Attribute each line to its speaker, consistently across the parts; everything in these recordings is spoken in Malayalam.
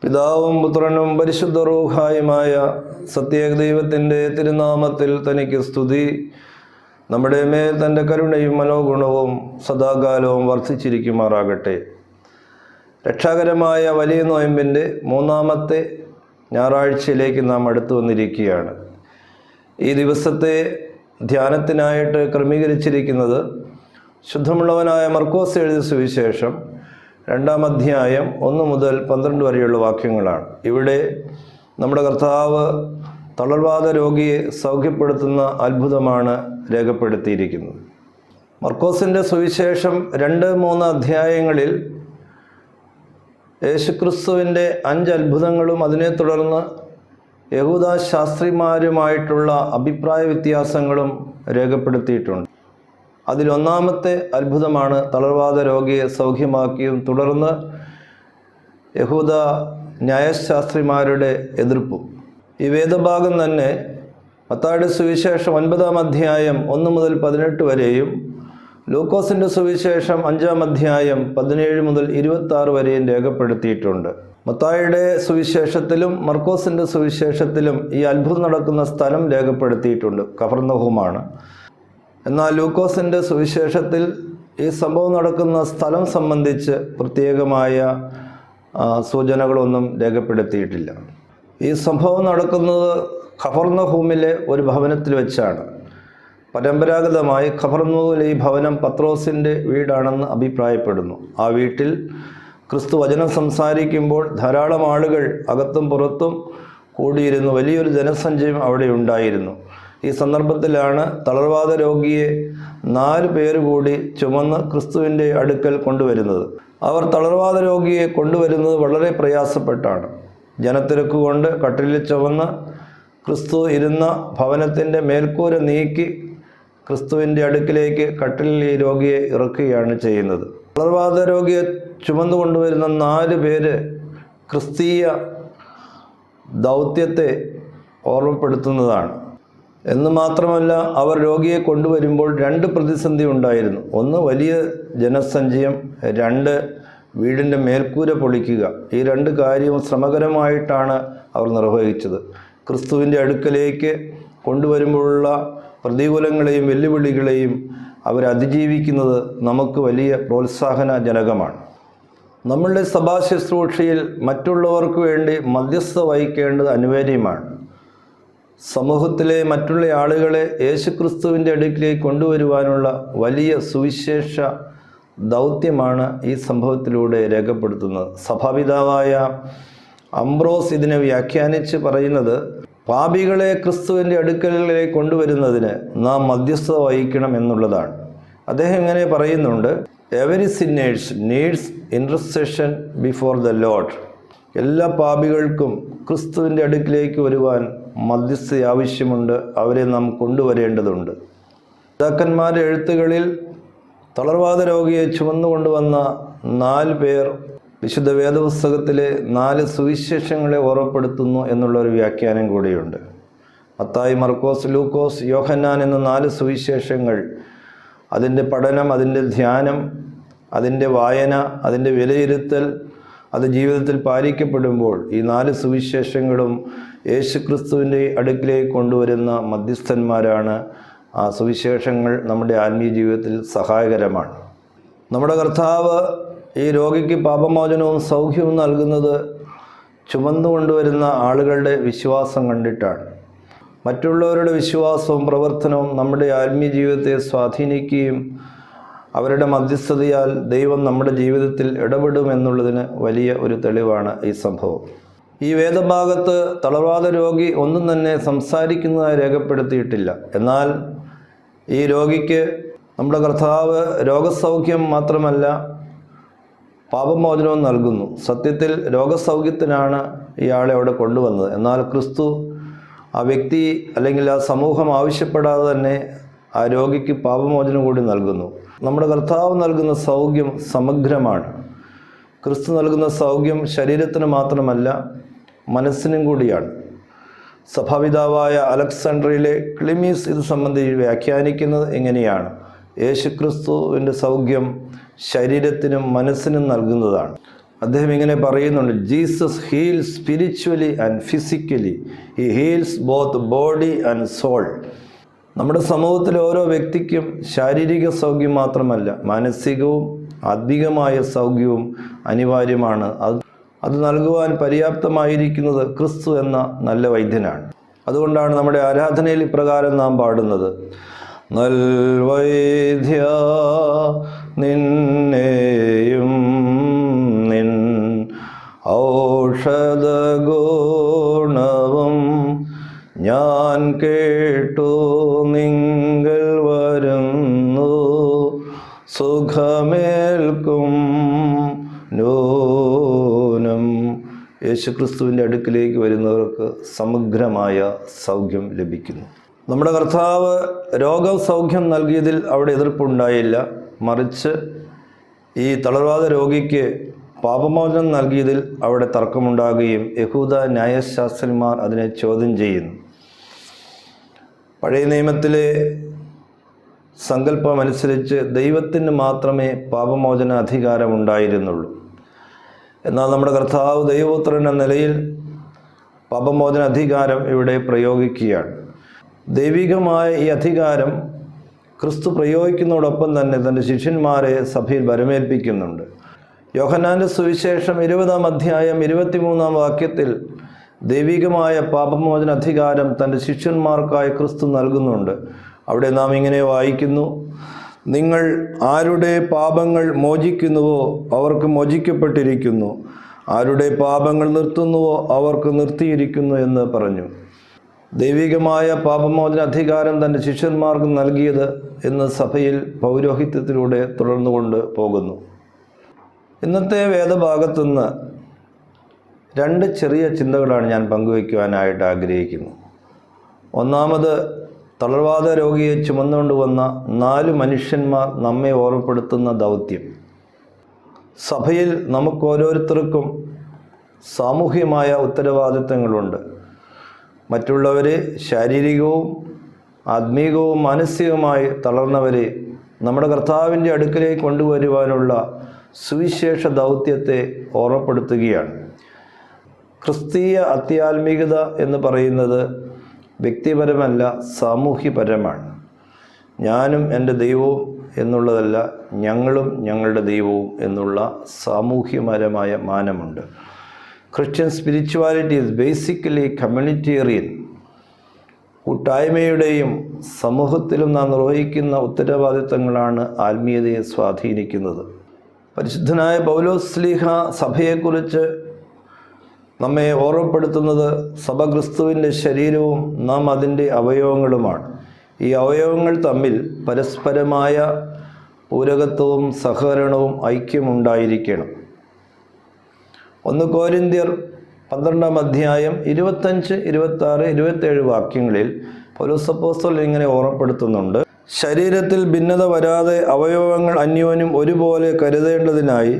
Speaker 1: പിതാവും പുത്രനും പരിശുദ്ധ റൂഹായുമായ സത്യേക ദൈവത്തിൻ്റെ തിരുനാമത്തിൽ തനിക്ക് സ്തുതി. നമ്മുടെ മേൽ തൻ്റെ കരുണയും മനോഗുണവും സദാകാലവും വർദ്ധിച്ചിരിക്കുമാറാകട്ടെ. രക്ഷാകരമായ വലിയ നോയമ്പിൻ്റെ മൂന്നാമത്തെ ഞായറാഴ്ചയിലേക്ക് നാം അടുത്തു വന്നിരിക്കുകയാണ്. ഈ ദിവസത്തെ ധ്യാനത്തിനായിട്ട് ക്രമീകരിച്ചിരിക്കുന്നത് ശുദ്ധമുള്ളവനായ മർക്കോസ് എഴുതിയ സുവിശേഷം 2-ാം അധ്യായം 1 മുതൽ 12 വരെയുള്ള വാക്യങ്ങളാണ്. ഇവിടെ നമ്മുടെ കർത്താവ് തളർവാദ രോഗിയെ സൗഖ്യപ്പെടുത്തുന്ന അത്ഭുതമാണ് രേഖപ്പെടുത്തിയിരിക്കുന്നത്. മർക്കോസിൻ്റെ സുവിശേഷം 2-3 അധ്യായങ്ങളിൽ യേശുക്രിസ്തുവിൻ്റെ 5 അത്ഭുതങ്ങളും അതിനെ തുടർന്ന് യഹൂദ ശാസ്ത്രിമാരുമായിട്ടുള്ള അഭിപ്രായ വ്യത്യാസങ്ങളും രേഖപ്പെടുത്തിയിട്ടുണ്ട്. അതിലൊന്നാമത്തെ അത്ഭുതമാണ് തളർവാദ രോഗിയെ സൗഖ്യമാക്കിയും തുടർന്ന് യഹൂദ ന്യായശാസ്ത്രിമാരുടെ എതിർപ്പും. ഈ വേദഭാഗം തന്നെ മത്തായിയുടെ സുവിശേഷം 9-ാം അധ്യായം 1 മുതൽ 18 വരെയും ലൂക്കോസിൻ്റെ സുവിശേഷം 5-ാം അധ്യായം 17 മുതൽ 26 വരെയും രേഖപ്പെടുത്തിയിട്ടുണ്ട്. മത്തായിയുടെ സുവിശേഷത്തിലും മർക്കോസിൻ്റെ സുവിശേഷത്തിലും ഈ അത്ഭുതം നടക്കുന്ന സ്ഥലം രേഖപ്പെടുത്തിയിട്ടുണ്ട്, കഫർന്നഹൂമാണ്. എന്നാൽ ലൂക്കോസിൻ്റെ സുവിശേഷത്തിൽ ഈ സംഭവം നടക്കുന്ന സ്ഥലം സംബന്ധിച്ച് പ്രത്യേകമായ സൂചനകളൊന്നും രേഖപ്പെടുത്തിയിട്ടില്ല. ഈ സംഭവം നടക്കുന്നത് കഫർന്നഹൂമിലെ ഒരു ഭവനത്തിൽ വെച്ചാണ്. പരമ്പരാഗതമായി കഫർന്നഹൂമിലെ ഈ ഭവനം പത്രോസിൻ്റെ വീടാണെന്ന് അഭിപ്രായപ്പെടുന്നു. ആ വീട്ടിൽ ക്രിസ്തു വചനം സംസാരിക്കുമ്പോൾ ധാരാളം ആളുകൾ അകത്തും പുറത്തും കൂടിയിരുന്നു. വലിയൊരു ജനസഞ്ചയം അവിടെ ഉണ്ടായിരുന്നു. ഈ സന്ദർഭത്തിലാണ് തളർവാദ രോഗിയെ 4 പേര് കൂടി ചുമന്ന് ക്രിസ്തുവിൻ്റെ അടുക്കൽ കൊണ്ടുവരുന്നത്. അവർ തളർവാദ രോഗിയെ കൊണ്ടുവരുന്നത് വളരെ പ്രയാസപ്പെട്ടാണ്. ജനത്തിരക്ക് കൊണ്ട് കട്ടിലിൽ ചുമന്ന് ക്രിസ്തു ഇരുന്ന ഭവനത്തിൻ്റെ മേൽക്കൂര നീക്കി ക്രിസ്തുവിൻ്റെ അടുക്കിലേക്ക് കട്ടിലിൽ ഈ രോഗിയെ ഇറക്കുകയാണ് ചെയ്യുന്നത്. തളർവാദ രോഗിയെ ചുമന്നു കൊണ്ടുവരുന്ന 4 പേര് ക്രിസ്തീയ ദൗത്യത്തെ ഓർമ്മപ്പെടുത്തുന്നതാണ്. എന്ന് മാത്രമല്ല, അവർ രോഗിയെ കൊണ്ടുവരുമ്പോൾ 2 പ്രതിസന്ധി ഉണ്ടായിരുന്നു. 1 വലിയ ജനസഞ്ചയം, 2 വീടിൻ്റെ മേൽക്കൂര പൊളിക്കുക. ഈ 2 കാര്യവും ശ്രമകരമായിട്ടാണ് അവർ നിർവഹിച്ചത്. ക്രിസ്തുവിൻ്റെ അടുക്കലേക്ക് കൊണ്ടുവരുമ്പോഴുള്ള പ്രതികൂലങ്ങളെയും വെല്ലുവിളികളെയും അവർ അതിജീവിക്കുന്നത് നമുക്ക് വലിയ പ്രോത്സാഹനജനകമാണ്. നമ്മളുടെ സഭാ ശുശ്രൂഷയിൽ മറ്റുള്ളവർക്ക് വേണ്ടി മധ്യസ്ഥ വഹിക്കേണ്ടത് അനിവാര്യമാണ്. സമൂഹത്തിലെ മറ്റുള്ള ആളുകളെ യേശുക്രിസ്തുവിൻ്റെ അടുക്കിലേക്ക് കൊണ്ടുവരുവാനുള്ള വലിയ സുവിശേഷ ദൗത്യമാണ് ഈ സംഭവത്തിലൂടെ രേഖപ്പെടുത്തുന്നത്. സഭാപിതാവായ അംബ്രോസ് ഇതിനെ വ്യാഖ്യാനിച്ച് പറയുന്നത്, പാപികളെ ക്രിസ്തുവിൻ്റെ അടുക്കലേക്ക് കൊണ്ടുവരുന്നതിന് നാം മധ്യസ്ഥത വഹിക്കണം എന്നുള്ളതാണ്. അദ്ദേഹം ഇങ്ങനെ പറയുന്നുണ്ട്, every sinners needs intercession before the lord. എല്ലാ പാപികൾക്കും ക്രിസ്തുവിൻ്റെ അടുക്കിലേക്ക് വരുവാൻ മധ്യസ്ഥ ആവശ്യമുണ്ട്. അവരെ നാം കൊണ്ടുവരേണ്ടതുണ്ട്. പിതാക്കന്മാരുടെ എഴുത്തുകളിൽ തളർവാദ രോഗിയെ ചുമന്നുകൊണ്ടുവന്ന 4 പേർ വിശുദ്ധ വേദപുസ്തകത്തിലെ 4 സുവിശേഷങ്ങളെ ഓർമ്മപ്പെടുത്തുന്നു എന്നുള്ളൊരു വ്യാഖ്യാനം കൂടിയുണ്ട്. മത്തായി, മർക്കോസ്, ലൂക്കോസ്, യോഹന്നാൻ എന്ന 4 സുവിശേഷങ്ങൾ, അതിൻ്റെ പഠനം, അതിൻ്റെ ധ്യാനം, അതിൻ്റെ വായന, അതിൻ്റെ വിലയിരുത്തൽ, അത് ജീവിതത്തിൽ പാലിക്കപ്പെടുമ്പോൾ ഈ 4 സുവിശേഷങ്ങളും യേശുക്രിസ്തുവിൻ്റെ അടുക്കിലേക്ക് കൊണ്ടുവരുന്ന മധ്യസ്ഥന്മാരാണ്. ആ സുവിശേഷങ്ങൾ നമ്മുടെ ആത്മീയ ജീവിതത്തിൽ സഹായകരമാണ്. നമ്മുടെ കർത്താവ് ഈ രോഗിക്ക് പാപമോചനവും സൗഖ്യവും നൽകുന്നത് ചുമന്നുകൊണ്ടുവരുന്ന ആളുകളുടെ വിശ്വാസം കണ്ടിട്ടാണ്. മറ്റുള്ളവരുടെ വിശ്വാസവും പ്രവർത്തനവും നമ്മുടെ ആത്മീയ ജീവിതത്തെ സ്വാധീനിക്കുകയും അവരുടെ മധ്യസ്ഥതയാൽ ദൈവം നമ്മുടെ ജീവിതത്തിൽ ഇടപെടുമെന്നുള്ളതിന് വലിയ ഒരു തെളിവാണ് ഈ സംഭവം. ഈ വേദഭാഗത്ത് തളർവാദ രോഗി ഒന്നും തന്നെ സംസാരിക്കുന്നതായി രേഖപ്പെടുത്തിയിട്ടില്ല. എന്നാൽ ഈ രോഗിക്ക് നമ്മുടെ കർത്താവ് രോഗസൗഖ്യം മാത്രമല്ല പാപമോചനവും നൽകുന്നു. സത്യത്തിൽ രോഗസൗഖ്യത്തിനാണ് ഇയാളെ അവിടെ കൊണ്ടുവന്നത്. എന്നാൽ ക്രിസ്തു ആ വ്യക്തി അല്ലെങ്കിൽ ആ സമൂഹം ആവശ്യപ്പെടാതെ തന്നെ ആ രോഗിക്ക് പാപമോചനം കൂടി നൽകുന്നു. നമ്മുടെ കർത്താവ് നൽകുന്ന സൗഖ്യം സമഗ്രമാണ്. ക്രിസ്തു നൽകുന്ന സൗഖ്യം ശരീരത്തിന് മാത്രമല്ല, മനസ്സിനും കൂടിയാണ്. സഭാപിതാവായ അലക്സാണ്ട്രിയയിലെ ക്ലിമീസ് ഇത് സംബന്ധിച്ച് വ്യാഖ്യാനിക്കുന്നത് എങ്ങനെയാണ്? യേശുക്രിസ്തുവിൻ്റെ സൗഖ്യം ശരീരത്തിനും മനസ്സിനും നൽകുന്നതാണ്. അദ്ദേഹം ഇങ്ങനെ പറയുന്നുണ്ട്, Jesus heals spiritually and physically, he heals both body and soul. നമ്മുടെ സമൂഹത്തിലെ ഓരോ വ്യക്തിക്കും ശാരീരിക സൗഖ്യം മാത്രമല്ല, മാനസികവും ആത്മീകമായ സൗഖ്യവും അനിവാര്യമാണ്. അത് നൽകുവാൻ പര്യാപ്തമായിരിക്കുന്നത് ക്രിസ്തു എന്ന നല്ല വൈദ്യനാണ്. അതുകൊണ്ടാണ് നമ്മുടെ ആരാധനയിൽ ഇപ്രകാരം നാം പാടുന്നത്, നൽവൈദ്യ നിന്നെയും നിൻ ഔഷധ ഗുണവും ഞാൻ കേട്ടു നിങ്ങൾ വരുന്നു സുഖമേൽക്കും നൂനം. യേശുക്രിസ്തുവിൻ്റെ അടുക്കിലേക്ക് വരുന്നവർക്ക് സമഗ്രമായ സൗഖ്യം ലഭിക്കുന്നു. നമ്മുടെ കർത്താവ് രോഗസൗഖ്യം നൽകിയതിൽ അവിടെ എതിർപ്പുണ്ടായില്ല. മറിച്ച് ഈ തളർവാദ രോഗിക്ക് പാപമോചനം നൽകിയതിൽ അവിടെ തർക്കമുണ്ടാകുകയും യഹൂദ ന്യായശാസ്ത്രന്മാർ അതിനെ ചോദ്യം ചെയ്യുന്നു. പഴയ നിയമത്തിലെ സങ്കല്പമനുസരിച്ച് ദൈവത്തിന് മാത്രമേ പാപമോചന അധികാരമുണ്ടായിരുന്നുള്ളൂ. എന്നാൽ നമ്മുടെ കർത്താവ് ദൈവപുത്രൻ എന്ന നിലയിൽ പാപമോചന അധികാരം ഇവിടെ പ്രയോഗിക്കുകയാണ്. ദൈവികമായ ഈ അധികാരം ക്രിസ്തു പ്രയോഗിക്കുന്നതോടൊപ്പം തന്നെ തൻ്റെ ശിഷ്യന്മാരെ സഭയിൽ വരമേൽപ്പിക്കുന്നുണ്ട്. യോഹന്നാൻ്റെ സുവിശേഷം 20-ാം അധ്യായം 23-ാം വാക്യത്തിൽ ദൈവികമായ പാപമോചന അധികാരം തൻ്റെ ശിഷ്യന്മാർക്കായി ക്രിസ്തു നൽകുന്നുണ്ട്. അവിടെ നാം ഇങ്ങനെ വായിക്കുന്നു, നിങ്ങൾ ആരുടെ പാപങ്ങൾ മോചിക്കുന്നുവോ അവർക്ക് മോചിക്കപ്പെട്ടിരിക്കുന്നു, ആരുടെ പാപങ്ങൾ നിർത്തുന്നുവോ അവർക്ക് നിർത്തിയിരിക്കുന്നു എന്ന് പറഞ്ഞു. ദൈവികമായ പാപമോചന അധികാരം തൻ്റെ ശിഷ്യന്മാർക്ക് നൽകിയത് ഇന്ന് സഭയിൽ പൗരോഹിത്യത്തിലൂടെ തുടർന്നുകൊണ്ട് പോകുന്നു. ഇന്നത്തെ വേദഭാഗത്തുനിന്ന് 2 ചെറിയ ചിന്തകളാണ് ഞാൻ പങ്കുവയ്ക്കുവാനായിട്ട് ആഗ്രഹിക്കുന്നത്. ഒന്നാമത്, തളർവാദ രോഗിയെ ചുമന്നുകൊണ്ട് വന്ന 4 മനുഷ്യന്മാർ നമ്മെ ഓർമ്മപ്പെടുത്തുന്ന ദൗത്യം. സഭയിൽ നമുക്കോരോരുത്തർക്കും സാമൂഹ്യമായ ഉത്തരവാദിത്തങ്ങളുണ്ട്. മറ്റുള്ളവരെ ശാരീരികവും ആത്മീകവും മാനസികവുമായി തളർന്നവരെ നമ്മുടെ കർത്താവിൻ്റെ അടുക്കലേക്ക് കൊണ്ടുവരുവാനുള്ള സുവിശേഷ ദൗത്യത്തെ ഓർമ്മപ്പെടുത്തുകയാണ്. ക്രിസ്തീയ അത്യാത്മികത എന്ന് പറയുന്നത് വ്യക്തിപരമല്ല, സാമൂഹ്യപരമാണ്. ഞാനും എൻ്റെ ദൈവവും എന്നുള്ളതല്ല, ഞങ്ങളും ഞങ്ങളുടെ ദൈവവും എന്നുള്ള സാമൂഹ്യപരമായ മാനമുണ്ട്. Christian spirituality is basically communitarian. കൂട്ടായ്മയുടെയും സമൂഹത്തിലും നാം നിർവഹിക്കുന്ന ഉത്തരവാദിത്തങ്ങളാണ് ആത്മീയതയെ സ്വാധീനിക്കുന്നത്. പരിശുദ്ധനായ പൗലോസ് ശ്ലീഹ സഭയെക്കുറിച്ച് നമ്മെ ഓർമ്മപ്പെടുത്തുന്നത് സഭ ക്രിസ്തുവിൻ്റെ ശരീരവും നാം അതിൻ്റെ അവയവങ്ങളുമാണ്. ഈ അവയവങ്ങൾ തമ്മിൽ പരസ്പരമായ പൂരകത്വവും സഹകരണവും ഐക്യമുണ്ടായിരിക്കണം. 1 കൊരിന്ത്യർ 12-ാം അധ്യായം 25, 26, 27 വാക്യങ്ങളിൽ പൗലോസ് അപ്പോസ്തലൻ ഇങ്ങനെ ഓർമ്മപ്പെടുത്തുന്നുണ്ട്, ശരീരത്തിൽ ഭിന്നത വരാതെ അവയവങ്ങൾ അന്യോന്യം ഒരുപോലെ കരുതേണ്ടതിനായി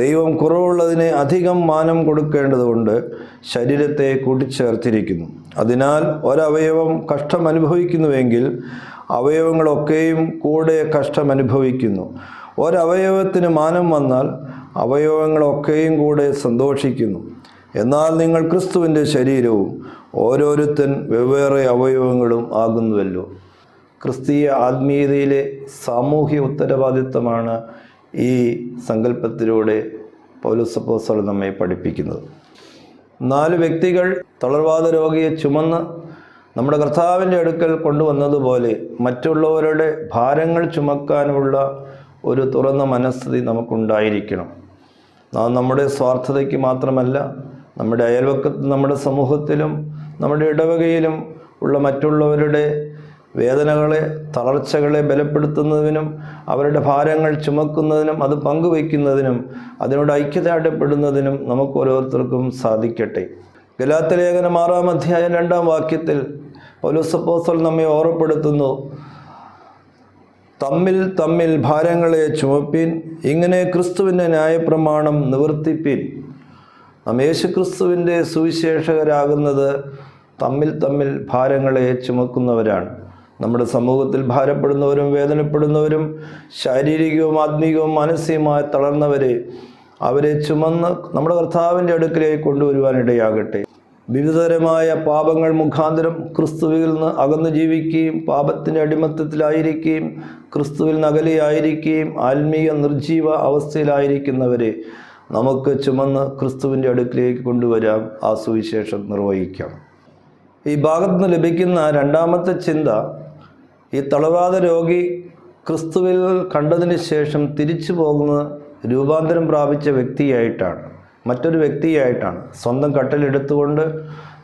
Speaker 1: ദൈവം കുറവുള്ളതിനെ അധികം മാനം കൊടുക്കേണ്ടതുകൊണ്ട് ശരീരത്തെ കൂട്ടിച്ചേർത്തിരിക്കുന്നു. അതിനാൽ ഒരവയവം കഷ്ടമനുഭവിക്കുന്നുവെങ്കിൽ അവയവങ്ങളൊക്കെയും കൂടെ കഷ്ടമനുഭവിക്കുന്നു. ഒരവയവത്തിന് മാനം വന്നാൽ അവയവങ്ങളൊക്കെയും കൂടെ സന്തോഷിക്കുന്നു. എന്നാൽ നിങ്ങൾ ക്രിസ്തുവിൻ്റെ ശരീരവും ഓരോരുത്തൻ വെവ്വേറെ അവയവങ്ങളും ആകുന്നുവല്ലോ. ക്രിസ്തീയ ആത്മീയതയിലെ സാമൂഹ്യ ഉത്തരവാദിത്തമാണ് ഈ സങ്കല്പത്തിലൂടെ പൗലോസ് അപ്പോസ്തലൻ നമ്മെ പഠിപ്പിക്കുന്നത്. 4 വ്യക്തികൾ തളർവാദ രോഗിയെ ചുമന്ന് നമ്മുടെ കർത്താവിൻ്റെ അടുക്കൽ കൊണ്ടുവന്നതുപോലെ മറ്റുള്ളവരുടെ ഭാരങ്ങൾ ചുമക്കാനുള്ള ഒരു തുറന്ന മനസ്ഥിതി നമുക്കുണ്ടായിരിക്കണം. നാം നമ്മുടെ സ്വാർത്ഥതയ്ക്ക് മാത്രമല്ല, നമ്മുടെ അയൽവക്കത്ത്, നമ്മുടെ സമൂഹത്തിലും നമ്മുടെ ഇടവകയിലും ഉള്ള മറ്റുള്ളവരുടെ വേദനകളെ, തളർച്ചകളെ ബലപ്പെടുത്തുന്നതിനും അവരുടെ ഭാരങ്ങൾ ചുമക്കുന്നതിനും അത് പങ്കുവയ്ക്കുന്നതിനും അതിനോട് ഐക്യദാർഢ്യപ്പെടുന്നതിനും നമുക്ക് ഓരോരുത്തർക്കും സാധിക്കട്ടെ. ഗലാത്യ ലേഖനം 6-ാം അധ്യായം 2-ാം വാക്യത്തിൽ പൗലോസ് അപ്പോസ്തലൻ നമ്മെ ഓർമ്മപ്പെടുത്തുന്നു, തമ്മിൽ തമ്മിൽ ഭാരങ്ങളെ ചുമപ്പീൻ, ഇങ്ങനെ ക്രിസ്തുവിൻ്റെ ന്യായപ്രമാണം നിവർത്തിപ്പീൻ. നാം യേശുക്രിസ്തുവിൻ്റെ സുവിശേഷകരാകുന്നത് തമ്മിൽ തമ്മിൽ ഭാരങ്ങളെ ചുമക്കുന്നവരാണ്. നമ്മുടെ സമൂഹത്തിൽ ഭാരപ്പെടുന്നവരും വേദനപ്പെടുന്നവരും ശാരീരികവും ആത്മീകവും മാനസികമായി തളർന്നവരെ അവരെ ചുമന്ന് നമ്മുടെ കർത്താവിൻ്റെ അടുക്കിലേക്ക് കൊണ്ടുവരുവാനിടയാകട്ടെ. വിവിധതരമായ പാപങ്ങൾ മുഖാന്തരം ക്രിസ്തുവിൽ നിന്ന് അകന്നു ജീവിക്കുകയും പാപത്തിൻ്റെ അടിമത്തത്തിലായിരിക്കുകയും ക്രിസ്തുവിൽ നിന്ന് അകലെയായിരിക്കുകയും ആത്മീയ നിർജീവ അവസ്ഥയിലായിരിക്കുന്നവരെ നമുക്ക് ചുമന്ന് ക്രിസ്തുവിൻ്റെ അടുക്കിലേക്ക് കൊണ്ടുവരാം, ആ സുവിശേഷം നിർവഹിക്കാം. ഈ ഭാഗത്ത് നിന്ന് ലഭിക്കുന്ന രണ്ടാമത്തെ ചിന്ത, ഈ തളർവാദ രോഗി ക്രിസ്തുവിൽ കണ്ടതിന് ശേഷം തിരിച്ചു പോകുന്നത് രൂപാന്തരം പ്രാപിച്ച വ്യക്തിയായിട്ടാണ്, മറ്റൊരു വ്യക്തിയായിട്ടാണ്. സ്വന്തം കട്ടിലെടുത്തുകൊണ്ട്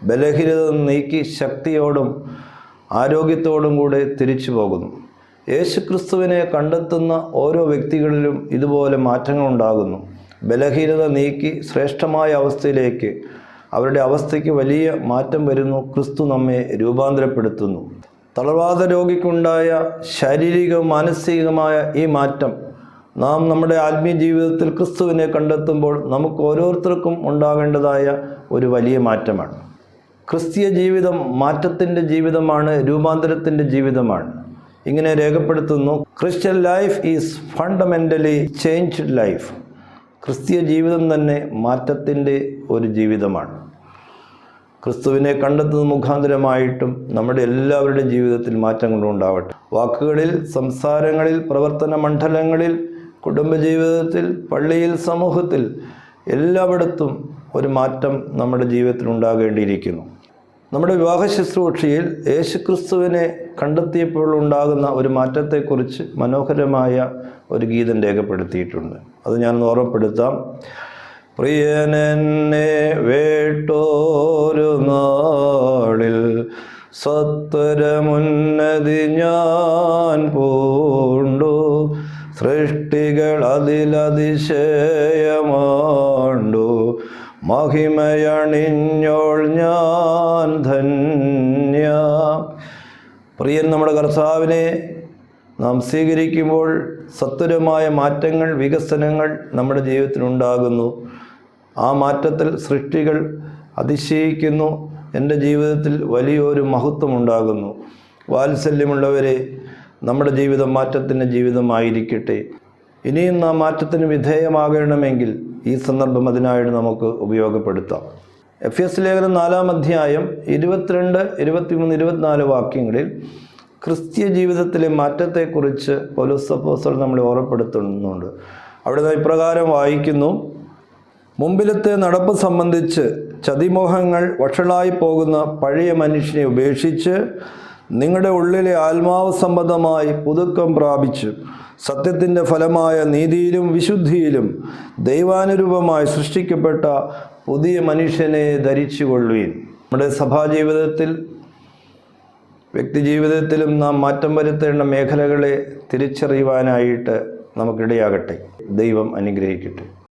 Speaker 1: ബലഹീനത നീക്കി ശക്തിയോടും ആരോഗ്യത്തോടും കൂടെ തിരിച്ചു പോകുന്നു. യേശു ക്രിസ്തുവിനെ കണ്ടെത്തുന്ന ഓരോ വ്യക്തികളിലും ഇതുപോലെ മാറ്റങ്ങൾ ഉണ്ടാകുന്നു. ബലഹീനത നീക്കി ശ്രേഷ്ഠമായ അവസ്ഥയിലേക്ക്, അവരുടെ അവസ്ഥയ്ക്ക് വലിയ മാറ്റം വരുന്നു. ക്രിസ്തു നമ്മെ രൂപാന്തരപ്പെടുത്തുന്നു. തളർവാദ രോഗിക്കുണ്ടായ ശാരീരികവും മാനസികമായ ഈ മാറ്റം നാം നമ്മുടെ ആത്മീയ ജീവിതത്തിൽ ക്രിസ്തുവിനെ കണ്ടെത്തുമ്പോൾ നമുക്ക് ഓരോരുത്തർക്കും ഉണ്ടാകേണ്ടതായ ഒരു വലിയ മാറ്റമാണ്. ക്രിസ്തീയ ജീവിതം മാറ്റത്തിൻ്റെ ജീവിതമാണ്, രൂപാന്തരത്തിൻ്റെ ജീവിതമാണ്. ഇങ്ങനെ രേഖപ്പെടുത്തുന്നു, Christian life is fundamentally changed life. ക്രിസ്തീയ ജീവിതം തന്നെ മാറ്റത്തിൻ്റെ ഒരു ജീവിതമാണ്. ക്രിസ്തുവിനെ കണ്ടെത്തുന്ന മുഖാന്തരമായിട്ടും നമ്മുടെ എല്ലാവരുടെയും ജീവിതത്തിൽ മാറ്റങ്ങളുണ്ടാവട്ടെ. വാക്കുകളിൽ, സംസാരങ്ങളിൽ, പ്രവർത്തന മണ്ഡലങ്ങളിൽ, കുടുംബജീവിതത്തിൽ, പള്ളിയിൽ, സമൂഹത്തിൽ, എല്ലായിടത്തും ഒരു മാറ്റം നമ്മുടെ ജീവിതത്തിൽ ഉണ്ടാകേണ്ടിയിരിക്കുന്നു. നമ്മുടെ വിവാഹ ശുശ്രൂഷയിൽ യേശുക്രിസ്തുവിനെ കണ്ടെത്തിയപ്പോൾ ഉണ്ടാകുന്ന ഒരു മാറ്റത്തെക്കുറിച്ച് മനോഹരമായ ഒരു ഗീതം രേഖപ്പെടുത്തിയിട്ടുണ്ട്. അത് ഞാനൊന്ന് ഓർമ്മപ്പെടുത്താം. പ്രിയനെന്നെ വേട്ടോരു നാളിൽ സത്വരമുന്നതി ഞാൻ പൂണ്ടു, സൃഷ്ടികൾ അതിലതിശയമാണ്ടു, മഹിമയണിഞ്ഞോൾ ഞാൻ ധന്യ. പ്രിയൻ നമ്മുടെ കർത്താവിനെ നാം സ്വീകരിക്കുമ്പോൾ സത്വരമായ മാറ്റങ്ങൾ, വികസനങ്ങൾ നമ്മുടെ ജീവിതത്തിലുണ്ടാകുന്നു. ആ മാറ്റത്തിൽ സൃഷ്ടികൾ അതിശയിക്കുന്നു. എൻ്റെ ജീവിതത്തിൽ വലിയൊരു മഹത്വം ഉണ്ടാകുന്നു. വാത്സല്യമുള്ളവരെ, നമ്മുടെ ജീവിതം മാറ്റത്തിൻ്റെ ജീവിതമായിരിക്കട്ടെ. ഇനിയും നാം മാറ്റത്തിന് വിധേയമാകണമെങ്കിൽ ഈ സന്ദർഭം അതിനായിട്ട് നമുക്ക് ഉപയോഗപ്പെടുത്താം. എഫെസ്യ ലേഖനം 4-ാം അധ്യായം 22, 23, 24 വാക്യങ്ങളിൽ ക്രിസ്തീയ ജീവിതത്തിലെ മാറ്റത്തെക്കുറിച്ച് പൗലോസ് അപ്പോസ്തലൻ നമ്മളെ ഓർമ്മപ്പെടുത്തുന്നുണ്ട്. അവിടെ ഇപ്രകാരം വായിക്കുന്നു: മുമ്പിലത്തെ നടപ്പ് സംബന്ധിച്ച് ചതിമോഹങ്ങൾ വഷളായി പോകുന്ന പഴയ മനുഷ്യനെ ഉപേക്ഷിച്ച് നിങ്ങളുടെ ഉള്ളിലെ ആത്മാവ് സംബന്ധമായി പുതുക്കം പ്രാപിച്ചു സത്യത്തിൻ്റെ ഫലമായ നീതിയിലും വിശുദ്ധിയിലും ദൈവാനുരൂപമായി സൃഷ്ടിക്കപ്പെട്ട പുതിയ മനുഷ്യനെ ധരിച്ചുകൊള്ളുവീൻ. നമ്മുടെ സഭാജീവിതത്തിൽ, വ്യക്തിജീവിതത്തിലും നാം മാറ്റം വരുത്തേണ്ട മേഖലകളെ തിരിച്ചറിയുവാനായിട്ട് നമുക്കിടയാകട്ടെ. ദൈവം അനുഗ്രഹിക്കട്ടെ.